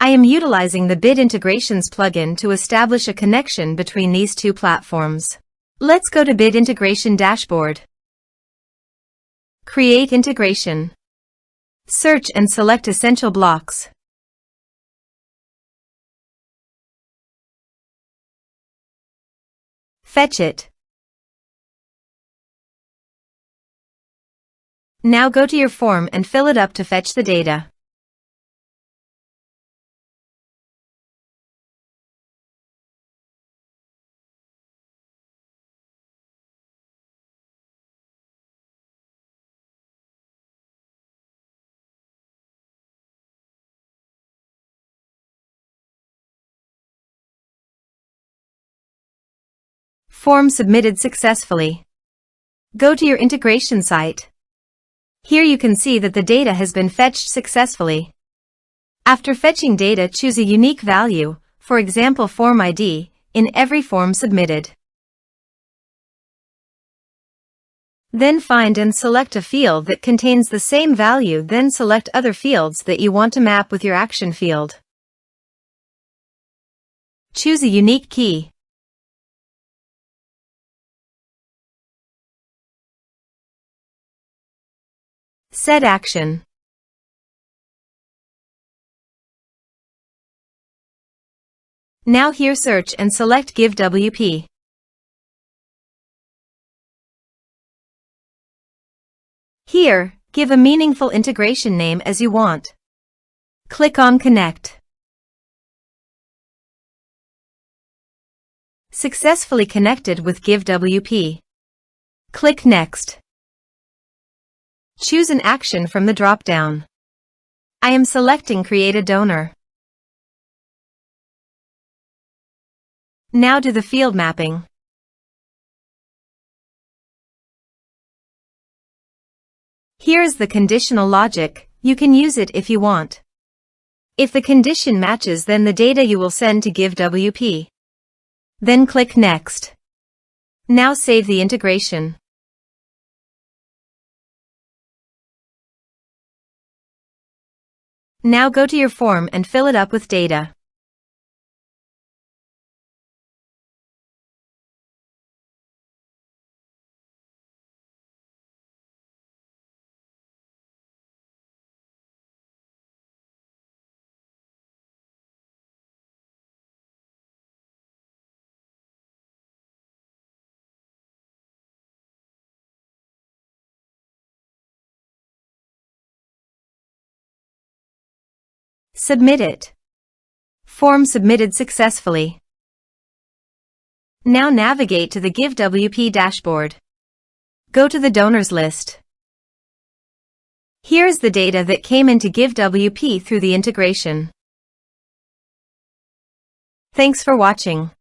I am utilizing the Bid Integrations plugin to establish a connection between these two platforms. Let's go to Bid Integration Dashboard. Create integration. Search and select Essential Blocks. Fetch it. Now go to your form and fill it up to fetch the data. Form submitted successfully. Go to your integration site. Here you can see that the data has been fetched successfully. After fetching data, choose a unique value, for example form ID, in every form submitted. Then find and select a field that contains the same value, then select other fields that you want to map with your action field. Choose a unique key. Set action. Now here search and select GiveWP. Here, give a meaningful integration name as you want. Click on Connect. Successfully connected with GiveWP. Click Next. Choose an action from the drop-down. I am selecting Create a Donor. Now do the field mapping. Here is the conditional logic. You can use it if you want. If the condition matches, then the data you will send to GiveWP. Then click Next. Now save the integration. Now go to your form and fill it up with data. Submit it. Form submitted successfully. Now navigate to the GiveWP dashboard. Go to the donors list. Here is the data that came into GiveWP through the integration. Thanks for watching.